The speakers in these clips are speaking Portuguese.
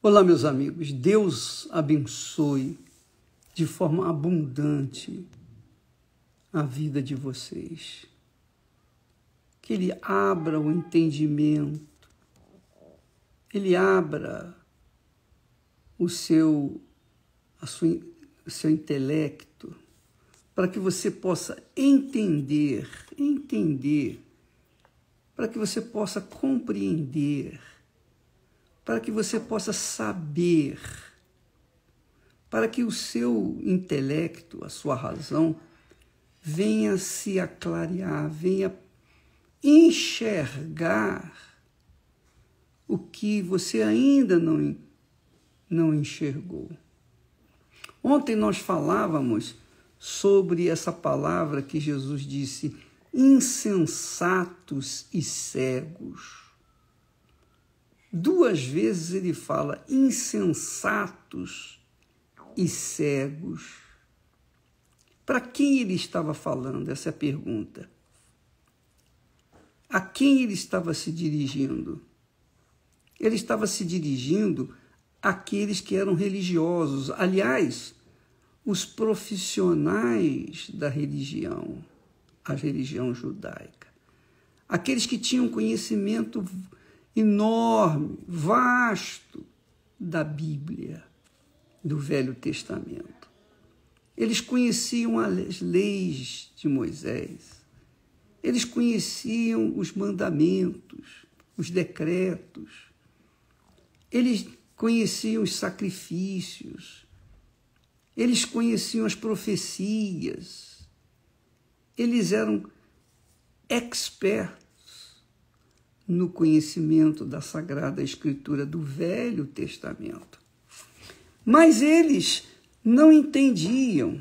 Olá, meus amigos. Deus abençoe de forma abundante a vida de vocês. Que Ele abra o entendimento, Ele abra o seu intelecto, para que você possa entender, para que você possa compreender, para que você possa saber, para que o seu intelecto, a sua razão, venha se aclarear, venha enxergar o que você ainda não enxergou. Ontem nós falávamos sobre essa palavra que Jesus disse, insensatos e cegos. 2 vezes ele fala insensatos e cegos. Para quem ele estava falando? Essa é a pergunta. A quem ele estava se dirigindo? Ele estava se dirigindo àqueles que eram religiosos. Aliás, os profissionais da religião, a religião judaica. Aqueles que tinham conhecimento enorme, vasto da Bíblia, do Velho Testamento. Eles conheciam as leis de Moisés, eles conheciam os mandamentos, os decretos, eles conheciam os sacrifícios, eles conheciam as profecias, eles eram expertos no conhecimento da Sagrada Escritura do Velho Testamento. Mas eles não entendiam,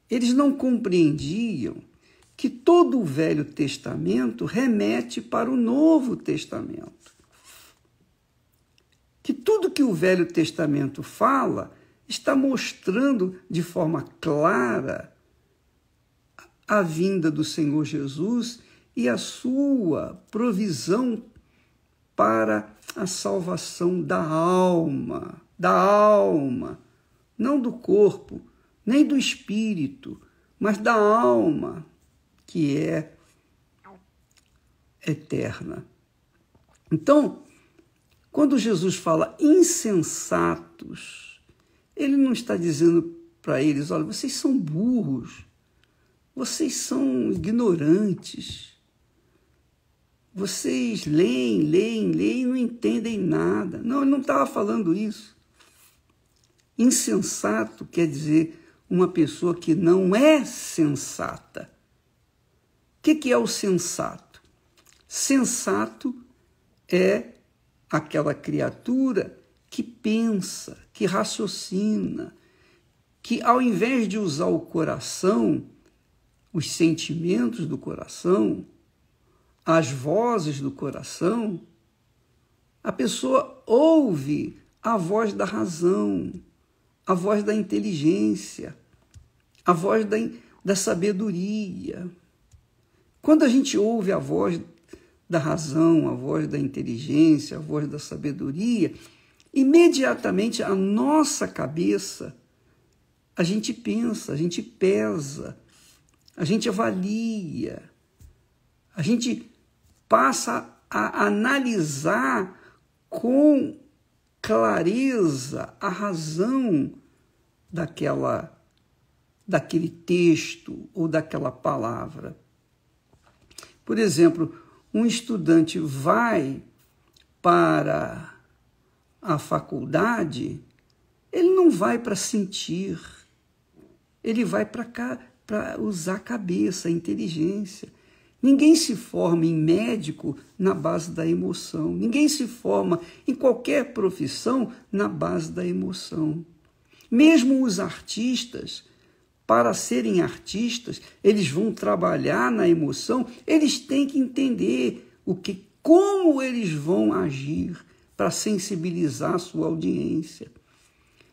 eles não compreendiam que todo o Velho Testamento remete para o Novo Testamento. Que tudo que o Velho Testamento fala está mostrando de forma clara a vinda do Senhor Jesus e a sua provisão para a salvação da alma, não do corpo, nem do espírito, mas da alma, que é eterna. Então, quando Jesus fala insensatos, ele não está dizendo para eles, olha, vocês são burros, vocês são ignorantes, vocês leem e não entendem nada. Não, ele não estava falando isso. Insensato quer dizer uma pessoa que não é sensata. O que é o sensato? Sensato é aquela criatura que pensa, que raciocina, que ao invés de usar o coração, os sentimentos do coração, as vozes do coração, a pessoa ouve a voz da razão, a voz da inteligência, a voz da sabedoria. Quando a gente ouve a voz da razão, a voz da inteligência, a voz da sabedoria, imediatamente a nossa cabeça, a gente pensa, a gente pesa, a gente avalia, a gente passa a analisar com clareza a razão daquele texto ou daquela palavra. Por exemplo, um estudante vai para a faculdade, ele não vai para sentir, ele vai para usar a cabeça, a inteligência. Ninguém se forma em médico na base da emoção. Ninguém se forma em qualquer profissão na base da emoção. Mesmo os artistas, para serem artistas, eles vão trabalhar na emoção, eles têm que entender como eles vão agir para sensibilizar a sua audiência.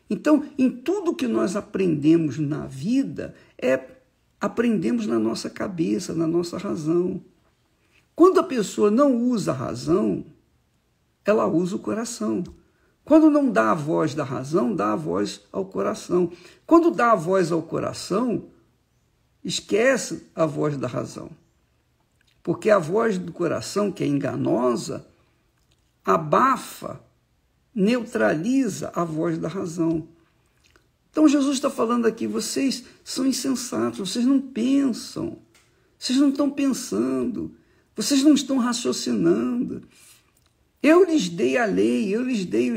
Então, em tudo que nós aprendemos na vida, aprendemos na nossa cabeça, na nossa razão. Quando a pessoa não usa a razão, ela usa o coração. Quando não dá a voz da razão, dá a voz ao coração. Quando dá a voz ao coração, esquece a voz da razão. Porque a voz do coração, que é enganosa, abafa, neutraliza a voz da razão. Então Jesus está falando aqui, vocês são insensatos, vocês não pensam, vocês não estão pensando, vocês não estão raciocinando. Eu lhes dei a lei, eu lhes dei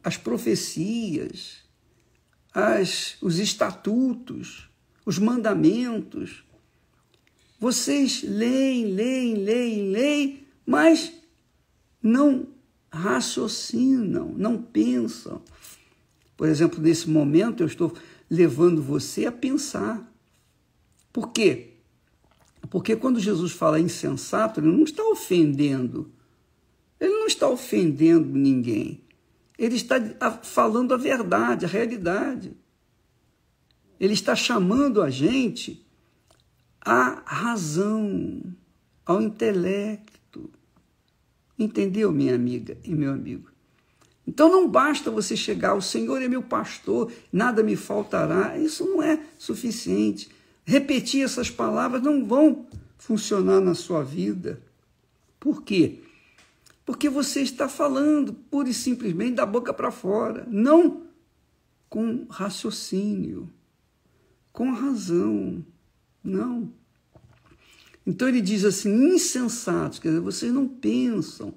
as profecias, os estatutos, os mandamentos. Vocês leem, mas não raciocinam, não pensam. Por exemplo, nesse momento eu estou levando você a pensar. Por quê? Porque quando Jesus fala insensato, ele não está ofendendo. Ele não está ofendendo ninguém. Ele está falando a verdade, a realidade. Ele está chamando a gente à razão, ao intelecto. Entendeu, minha amiga e meu amigo? Então não basta você chegar, o Senhor é meu pastor, nada me faltará. Isso não é suficiente. Repetir essas palavras não vão funcionar na sua vida. Por quê? Porque você está falando pura e simplesmente da boca para fora, não com raciocínio, com razão, não. Então ele diz assim, insensatos, quer dizer, vocês não pensam,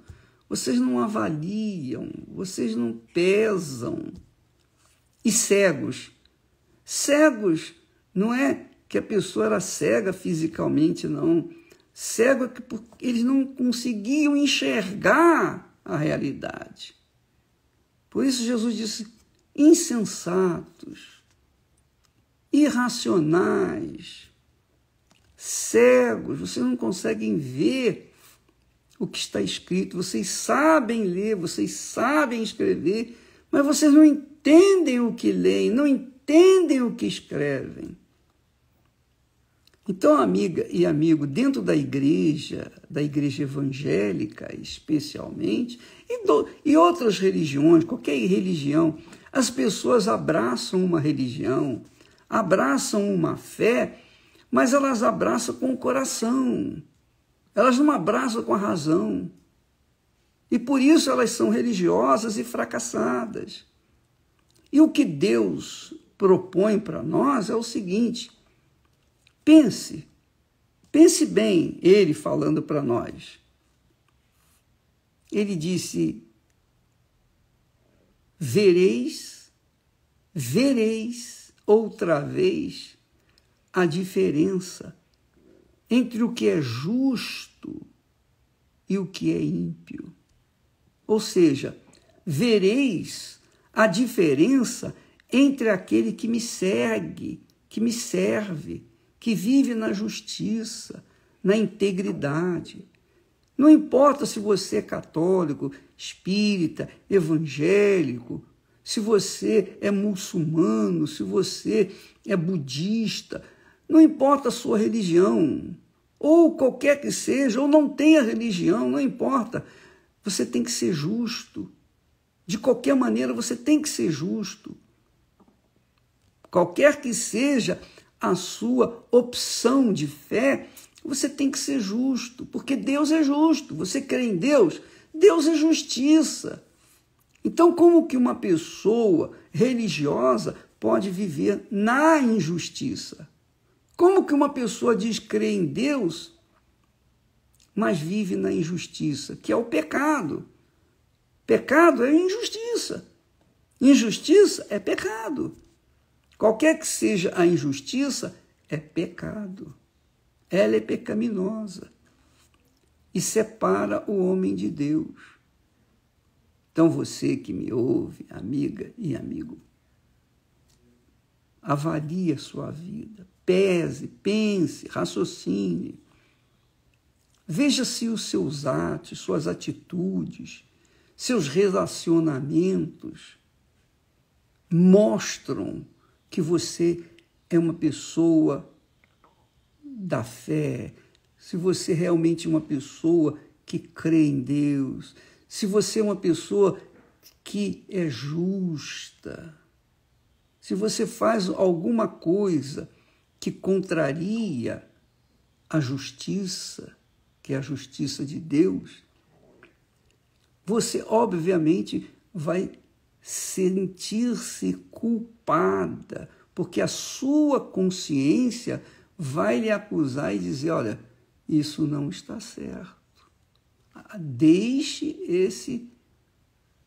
vocês não avaliam, vocês não pesam. E cegos. Cegos não é que a pessoa era cega fisicamente, não. Cego é que eles não conseguiam enxergar a realidade. Por isso Jesus disse, insensatos, irracionais, cegos, vocês não conseguem ver o que está escrito, vocês sabem ler, vocês sabem escrever, mas vocês não entendem o que leem, não entendem o que escrevem. Então, amiga e amigo, dentro da igreja evangélica especialmente, e outras religiões, qualquer religião, as pessoas abraçam uma religião, abraçam uma fé, mas elas abraçam com o coração, elas não abraçam com a razão. E por isso elas são religiosas e fracassadas. E o que Deus propõe para nós é o seguinte, pense bem, ele falando para nós. Ele disse, vereis outra vez a diferença entre o que é justo e o que é ímpio. Ou seja, vereis a diferença entre aquele que me segue, que me serve, que vive na justiça, na integridade. Não importa se você é católico, espírita, evangélico, se você é muçulmano, se você é budista, não importa a sua religião, ou qualquer que seja, ou não tenha religião, não importa. Você tem que ser justo. De qualquer maneira, você tem que ser justo. Qualquer que seja a sua opção de fé, você tem que ser justo, porque Deus é justo. Você crê em Deus? Deus é justiça. Então, como que uma pessoa religiosa pode viver na injustiça? Como que uma pessoa diz crer em Deus, mas vive na injustiça, que é o pecado? Pecado é injustiça. Injustiça é pecado. Qualquer que seja a injustiça, é pecado. Ela é pecaminosa e separa o homem de Deus. Então você que me ouve, amiga e amigo, avalie a sua vida, pese, pense, raciocine. Veja se os seus atos, suas atitudes, seus relacionamentos mostram que você é uma pessoa da fé, se você realmente é uma pessoa que crê em Deus, se você é uma pessoa que é justa, se você faz alguma coisa que contraria a justiça, que é a justiça de Deus, você obviamente vai sentir-se culpada, porque a sua consciência vai lhe acusar e dizer, olha, isso não está certo.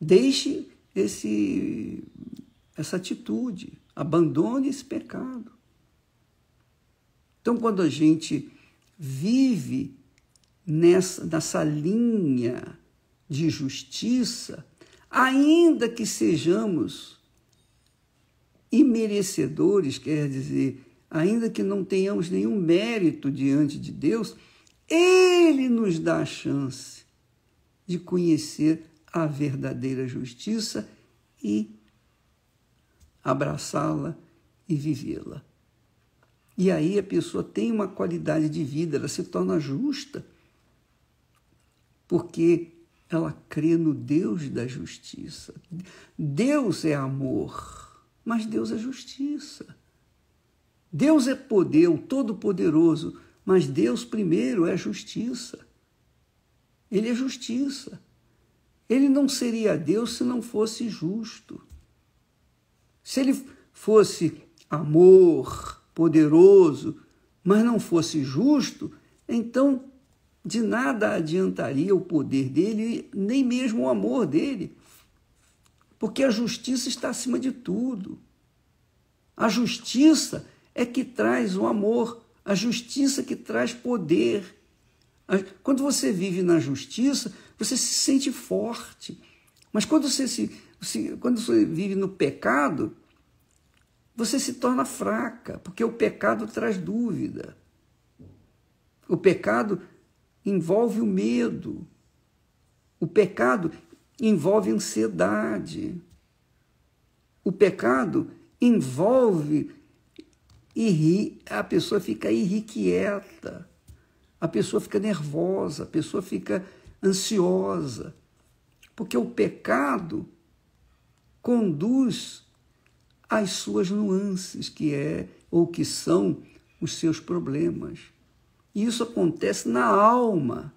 Deixe essa atitude, abandone esse pecado. Então, quando a gente vive nessa linha de justiça, ainda que sejamos imerecedores, quer dizer, ainda que não tenhamos nenhum mérito diante de Deus, Ele nos dá a chance de conhecer a verdadeira justiça e abraçá-la e vivê-la. E aí a pessoa tem uma qualidade de vida, ela se torna justa, porque ela crê no Deus da justiça. Deus é amor, mas Deus é justiça. Deus é poder, o Todo-Poderoso, mas Deus primeiro é justiça. Ele é justiça. Ele não seria Deus se não fosse justo. Se ele fosse amor, poderoso, mas não fosse justo, então de nada adiantaria o poder dele, nem mesmo o amor dele, porque a justiça está acima de tudo. A justiça é que traz o amor, a justiça que traz poder. Quando você vive na justiça, você se sente forte, mas quando você vive no pecado, você se torna fraca, porque o pecado traz dúvida. O pecado envolve o medo. O pecado envolve ansiedade. O pecado envolve a pessoa fica irrequieta, a pessoa fica nervosa, a pessoa fica ansiosa, porque o pecado conduz às suas nuances, que são os seus problemas. E isso acontece na alma.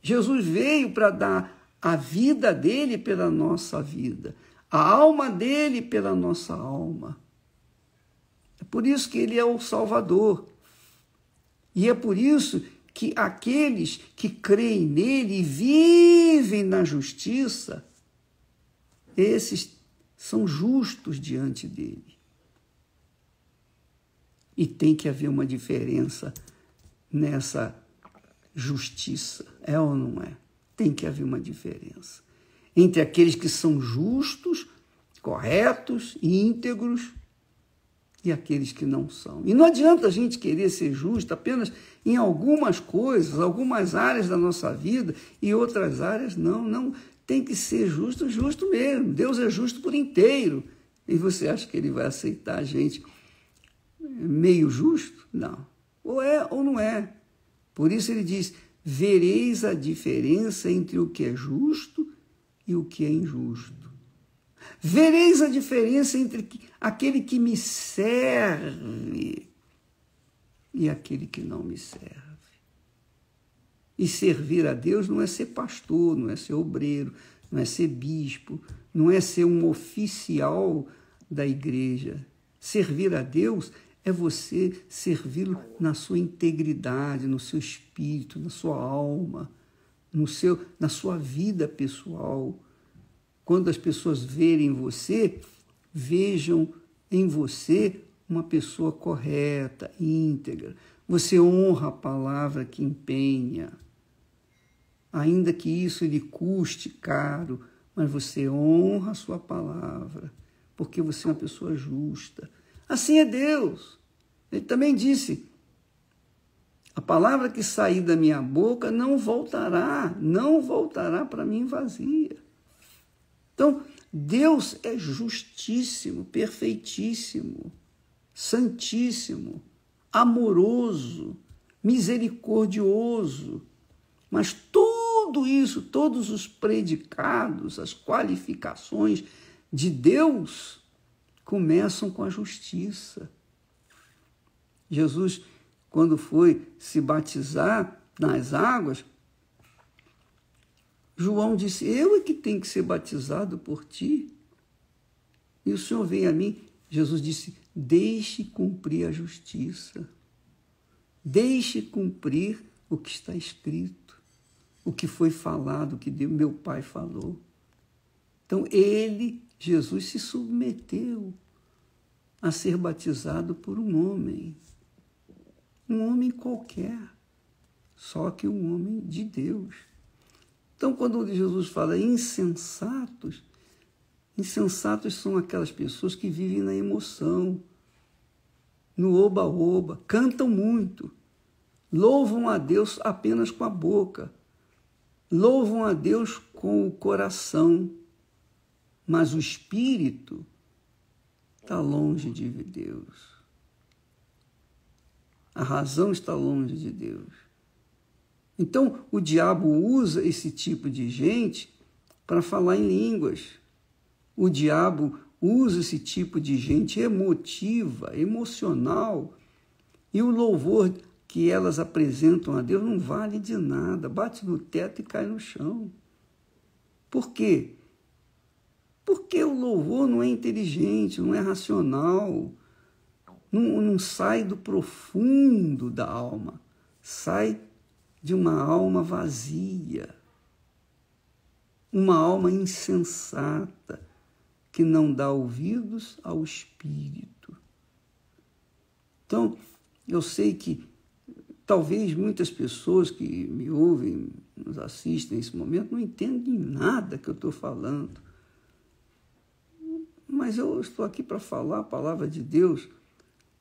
Jesus veio para dar a vida dele pela nossa vida, a alma dele pela nossa alma. É por isso que ele é o Salvador. E é por isso que aqueles que creem nele e vivem na justiça, esses são justos diante dele. E tem que haver uma diferença nessa justiça, é ou não é? Tem que haver uma diferença entre aqueles que são justos, corretos e íntegros e aqueles que não são. E não adianta a gente querer ser justo apenas em algumas coisas, algumas áreas da nossa vida e outras áreas não. Não, tem que ser justo, justo mesmo. Deus é justo por inteiro. E você acha que ele vai aceitar a gente meio justo? Não. Ou é ou não é. Por isso ele diz, vereis a diferença entre o que é justo e o que é injusto. Vereis a diferença entre aquele que me serve e aquele que não me serve. E servir a Deus não é ser pastor, não é ser obreiro, não é ser bispo, não é ser um oficial da igreja. Servir a Deus é você servi-lo na sua integridade, no seu espírito, na sua alma, na sua vida pessoal. Quando as pessoas verem você, vejam em você uma pessoa correta, íntegra. Você honra a palavra que empenha. Ainda que isso lhe custe caro, mas você honra a sua palavra, porque você é uma pessoa justa. Assim é Deus. Ele também disse, a palavra que sair da minha boca não voltará para mim vazia. Então, Deus é justíssimo, perfeitíssimo, santíssimo, amoroso, misericordioso, mas tudo tudo isso, todos os predicados, as qualificações de Deus começam com a justiça. Jesus, quando foi se batizar nas águas, João disse, eu é que tenho que ser batizado por ti. E o Senhor vem a mim. Jesus disse, deixe cumprir a justiça. Deixe cumprir o que está escrito, o que foi falado, o que meu Pai falou. Então, Jesus, se submeteu a ser batizado por um homem qualquer, só que um homem de Deus. Então, quando Jesus fala insensatos são aquelas pessoas que vivem na emoção, no oba-oba, cantam muito, louvam a Deus apenas com a boca, louvam a Deus com o coração, mas o espírito está longe de Deus. A razão está longe de Deus. Então, o diabo usa esse tipo de gente para falar em línguas. O diabo usa esse tipo de gente emotiva, emocional, e o louvor que elas apresentam a Deus não vale de nada, bate no teto e cai no chão. Por quê? Porque o louvor não é inteligente, não é racional, não sai do profundo da alma, sai de uma alma vazia, uma alma insensata, que não dá ouvidos ao Espírito. Então, eu sei que talvez muitas pessoas que me ouvem, nos assistem nesse momento, não entendem nada que eu estou falando. Mas eu estou aqui para falar a palavra de Deus.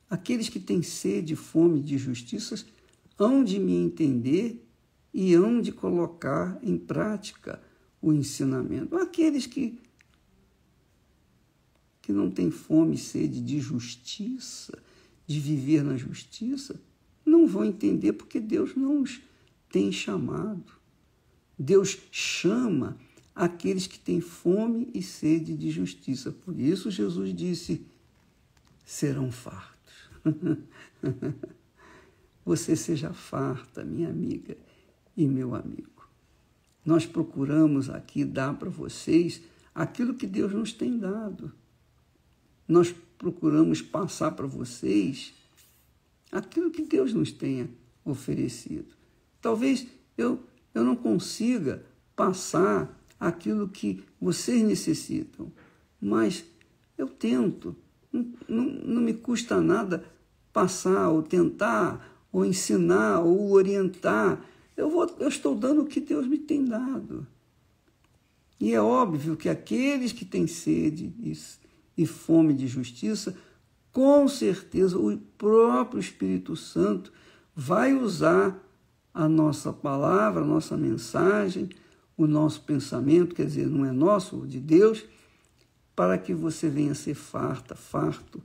Aqueles que têm sede e fome de justiça hão de me entender e hão de colocar em prática o ensinamento. Aqueles que não têm fome e sede de justiça, de viver na justiça, não vão entender porque Deus não os tem chamado. Deus chama aqueles que têm fome e sede de justiça. Por isso Jesus disse, serão fartos. Você seja farta, minha amiga e meu amigo. Nós procuramos aqui dar para vocês aquilo que Deus nos tem dado. Nós procuramos passar para vocês aquilo que Deus nos tenha oferecido. Talvez eu não consiga passar aquilo que vocês necessitam, mas eu tento. Não me custa nada passar, ou tentar, ou ensinar, ou orientar. Eu estou dando o que Deus me tem dado. E é óbvio que aqueles que têm sede e fome de justiça, com certeza o próprio Espírito Santo vai usar a nossa palavra, a nossa mensagem, o nosso pensamento, quer dizer, não é nosso, de Deus, para que você venha ser farto,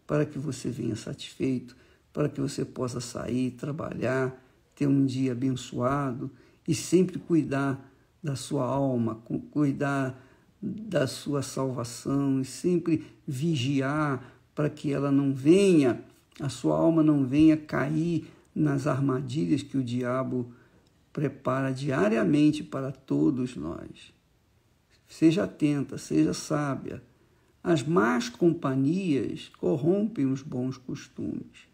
para que você venha satisfeito, para que você possa sair, trabalhar, ter um dia abençoado e sempre cuidar da sua alma, cuidar da sua salvação e sempre vigiar para que ela não venha, a sua alma não venha cair nas armadilhas que o diabo prepara diariamente para todos nós. Seja atenta, seja sábia. As más companhias corrompem os bons costumes,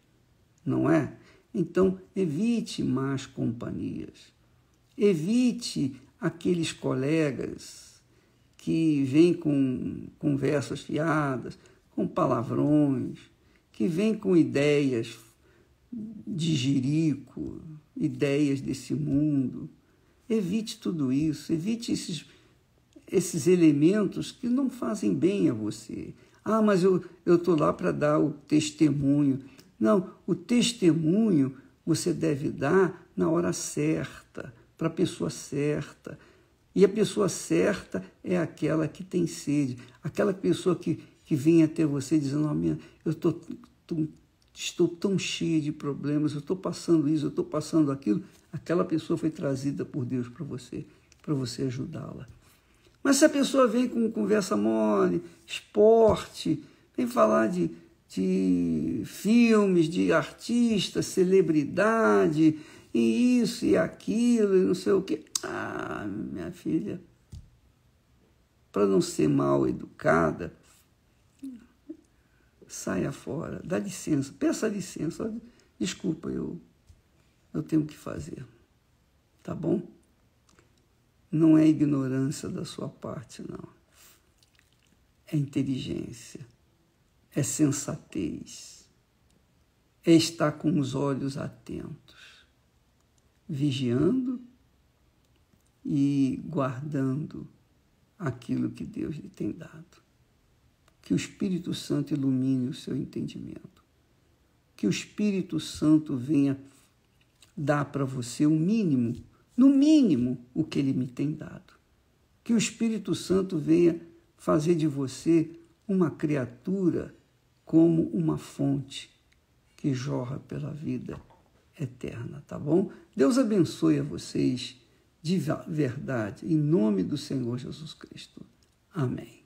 não é? Então, evite más companhias. Evite aqueles colegas que vêm com conversas fiadas, com palavrões, que vêm com ideias de jirico, ideias desse mundo. Evite tudo isso, evite esses elementos que não fazem bem a você. Ah, mas eu estou lá para dar o testemunho. Não, o testemunho você deve dar na hora certa, para a pessoa certa. E a pessoa certa é aquela que tem sede, aquela pessoa que vem até você dizendo, eu estou estou tão cheia de problemas, eu estou passando isso, eu estou passando aquilo, aquela pessoa foi trazida por Deus para você ajudá-la. Mas se a pessoa vem com conversa mole, esporte, vem falar de filmes, de artistas, celebridade, e isso e aquilo, e não sei o quê. Ah, minha filha, para não ser mal educada, saia fora, dá licença, peça licença, desculpa, eu tenho que fazer, tá bom? Não é ignorância da sua parte, não. É inteligência, é sensatez, é estar com os olhos atentos, vigiando e guardando aquilo que Deus lhe tem dado. Que o Espírito Santo ilumine o seu entendimento. Que o Espírito Santo venha dar para você o mínimo, no mínimo, o que Ele me tem dado. Que o Espírito Santo venha fazer de você uma criatura como uma fonte que jorra pela vida eterna, tá bom? Deus abençoe a vocês de verdade, em nome do Senhor Jesus Cristo. Amém.